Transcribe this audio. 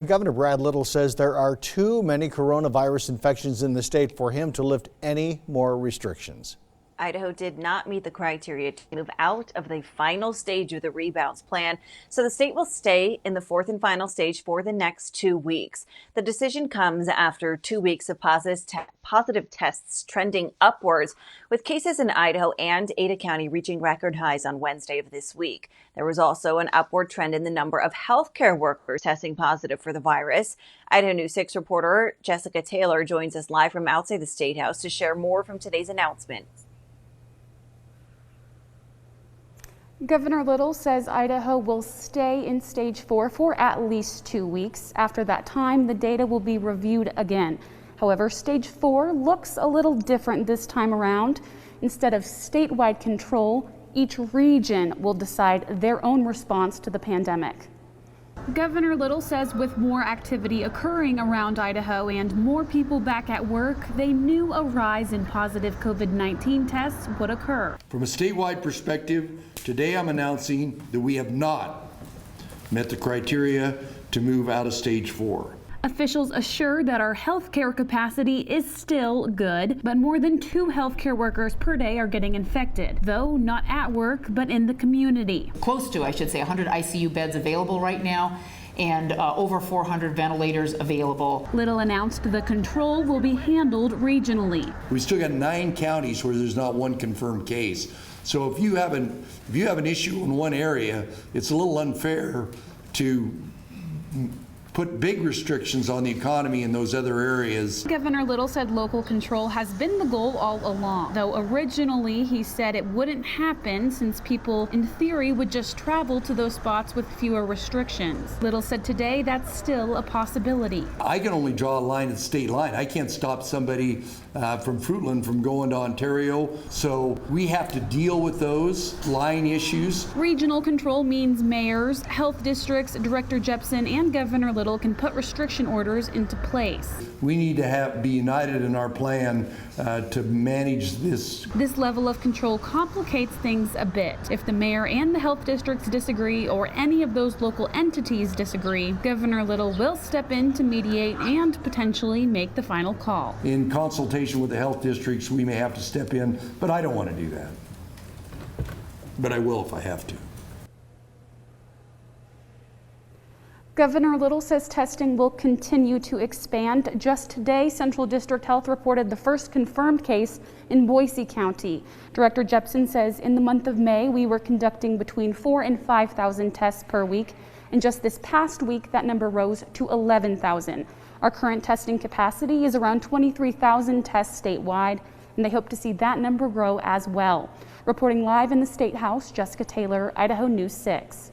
Governor Brad Little says there are too many coronavirus infections in the state for him to lift any more restrictions. Idaho did not meet the criteria to move out of the final stage of the rebounds plan, so the state will stay in the fourth and final stage for the next 2 weeks. The decision comes after 2 weeks of positive tests trending upwards, with cases in Idaho and Ada County reaching record highs on Wednesday of this week. There was also an upward trend in the number of healthcare workers testing positive for the virus. Idaho News 6 reporter Jessica Taylor joins us live from outside the State House to share more from today's announcement. Governor Little says Idaho will stay in stage 4 for at least 2 weeks. After that time, the data will be reviewed again. However, stage 4 looks a little different this time around. Instead of statewide control, each region will decide their own response to the pandemic. Governor Little says with more activity occurring around Idaho and more people back at work, they knew a rise in positive COVID-19 tests would occur. From a statewide perspective, today I'm announcing that we have not met the criteria to move out of stage 4. Officials assure that our healthcare capacity is still good, but more than 2 healthcare workers per day are getting infected, though not at work, but in the community. Close to, I should say, 100 ICU beds available right now and over 400 ventilators available. Little announced the control will be handled regionally. We still got 9 counties where there's not one confirmed case. So if you have an issue in one area, it's a little unfair to put big restrictions on the economy in those other areas. Governor Little said local control has been the goal all along, though originally he said it wouldn't happen since people in theory would just travel to those spots with fewer restrictions. Little said today that's still a possibility. I can only draw a line at the state line. I can't stop somebody from Fruitland from going to Ontario, so we have to deal with those line issues. Regional control means mayors, health districts, Director Jepson, and Governor Little can put restriction orders into place. We need to be united in our plan to manage this. This level of control complicates things a bit. If the mayor and the health districts disagree, or any of those local entities disagree, Governor Little will step in to mediate and potentially make the final call. In consultation with the health districts, we may have to step in, but I don't want to do that. But I will if I have to. Governor Little says testing will continue to expand. Just today, Central District Health reported the first confirmed case in Boise County. Director Jepson says in the month of May, we were conducting between 4,000 and 5,000 tests per week. And just this past week, that number rose to 11,000. Our current testing capacity is around 23,000 tests statewide, and they hope to see that number grow as well. Reporting live in the State House, Jessica Taylor, Idaho News 6.